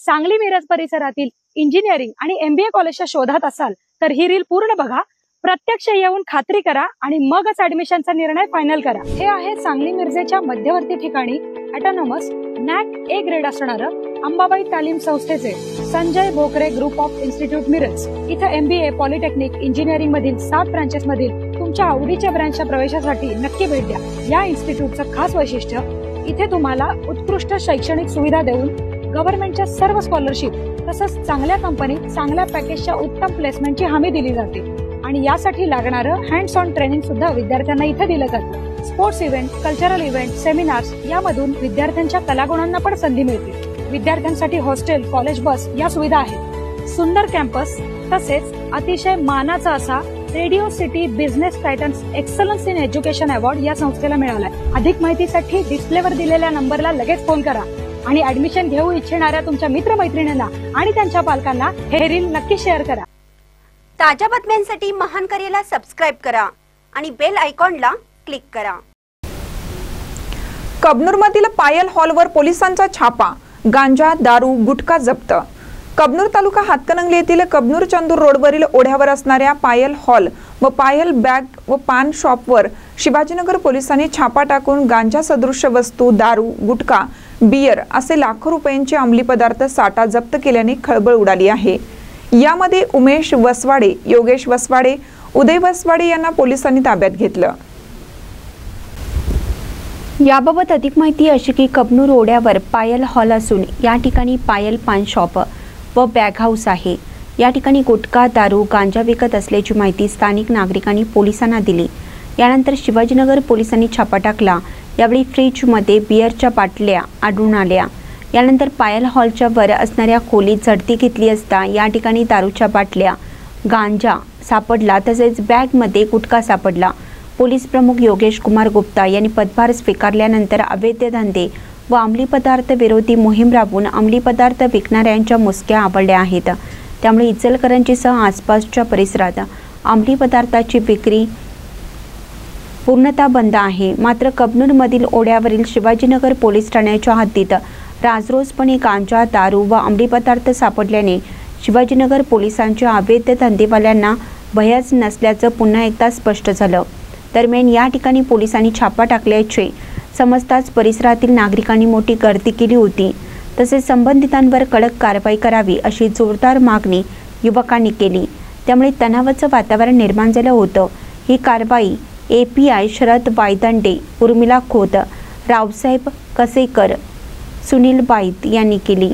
सांगली मिरज परिसरातील इंजिनिअरिंग आणि MBA कॉलेजच्या शोधात असाल तर ही रील पूर्ण बघा, प्रत्यक्ष येऊन खात्री करा आणि मगच ऍडमिशनचा निर्णय फायनल करा। हे आहे सांगली मिरजेच्या मध्यवर्ती ठिकाणी ऑटोनॉमस NAC A ग्रेड असणारं अंबाबाई तालीम संस्थेचे Sanjay Bokare group of institute Miraj. इथे MBA, पॉलिटेक्निक, इंजिनिअरिंग मधील 7 ब्रांचेस मधील तुमच्या आवडीच्या ब्रांचच्या प्रवेशासाठी नक्की भेट द्या। या इन्स्टिट्यूटचं खास वैशिष्ट्य, इथे तुम्हाला उत्कृष्ट शैक्षणिक सुविधा देऊन गव्हर्नमेंटच्या सर्व स्कॉलरशिप तसंच चांगल्या कंपनीत चांगल्या पॅकेजच्या उत्तम प्लेसमेंटची हमी दिली जाते आणि यासाठी लागणारं हँड्स ऑन ट्रेनिंग सुद्धा विद्यार्थ्यांना इथे दिलं जातं। Sports event, cultural event, seminars यामधून विद्यार्थ्यांच्या कलागुणांना पण संधी मिळते। विद्यार्थ्यांसाठी हॉस्टेल, कॉलेज बस या सुविधा आहेत। सुंदर कॅम्पस तसेच अतिशय मानाचा असा radio city business Titans excellence in education award या संस्थेला मिळालाय। अधिक माहितीसाठी डिस्प्लेवर दिलेल्या नंबरला लगेच फोन करा आणि ऍडमिशन घेऊ इच्छिणाऱ्या तुमच्या मित्रमैत्रिणींना आणि त्यांच्या पालकांना हे रील नक्की शेअर करा। ताज्या बातम्यांसाठी महान करेला सबस्क्राइब करा आणि बेल आयकॉनला क्लिक करा। कबनूरमधील पायल हॉलवर पोलिसांचा छापा, गांजा, दारू, गुटखा जप्त। कबनूर तालुका हातकणंगले येथील कबनूर चंदूर रोडवरील ओढ्यावर असणाऱ्या पायल हॉल व पायल बॅग व पान शॉपवर शिवाजीनगर पोलिसांनी छापा टाकून गांजा सदृश्य वस्तू, दारू, गुटखा, बियर असे लाखो रुपयांचे अंमली पदार्थ साठा जप्त केल्याने खळबळ उडाली आहे। यामध्ये उमेश वसवाडे, योगेश वसवाडे, उदय वसवाडे यांना पोलिसांनी ताब्यात घेतलं। याबाबत अधिक माहिती अशी की कबनूर ओढ्यावर पायल हॉल असून या ठिकाणी पायल पान शॉप व बॅग हाऊस आहे। या ठिकाणी गुटखा, दारू, गांजा विकत असल्याची माहिती स्थानिक नागरिकांनी पोलिसांना दिली। यानंतर शिवाजीनगर पोलिसांनी छापा टाकला। यावेळी फ्रीजमध्ये बियरच्या बाटल्या आढळून आल्या। यानंतर पायल हॉलच्या वर असणाऱ्या खोलीत झडती घेतली असता या ठिकाणी दारूच्या बाटल्या, गांजा सापडला तसेच बॅगमध्ये गुटखा सापडला। पोलीस प्रमुख योगेश कुमार गुप्ता यांनी पदभार स्वीकारल्यानंतर अवैध धंदे व अंमली पदार्थ विरोधी मोहीम राबवून अंमली पदार्थ विकणाऱ्यांच्या मुसक्या आवडल्या आहेत। त्यामुळे इचलकरंजीसह आसपासच्या परिसरात अंमली पदार्थाची विक्री पूर्णतः बंद आहे। मात्र कबनूरमधील ओढ्यावरील शिवाजीनगर पोलीस ठाण्याच्या हद्दीत राजरोजपणे गांजा, दारू व अंमली पदार्थ सापडल्याने शिवाजीनगर पोलिसांच्या अवैध धंदेवाल्यांना भयच नसल्याचं पुन्हा एकदा स्पष्ट झालं। दरम्यान या ठिकाणी पोलिसांनी छापा टाकल्याचे समजताच परिसरातील नागरिकांनी मोठी गर्दी केली होती। तसेच संबंधितांवर कडक कारवाई करावी अशी जोरदार मागणी युवकांनी केली। त्यामुळे तणावाचं वातावरण निर्माण झालं होतं। ही कारवाई API शरद वायदंडे, उर्मिला खोत, रावसाहेब कसेकर, सुनील बाईत यांनी केली।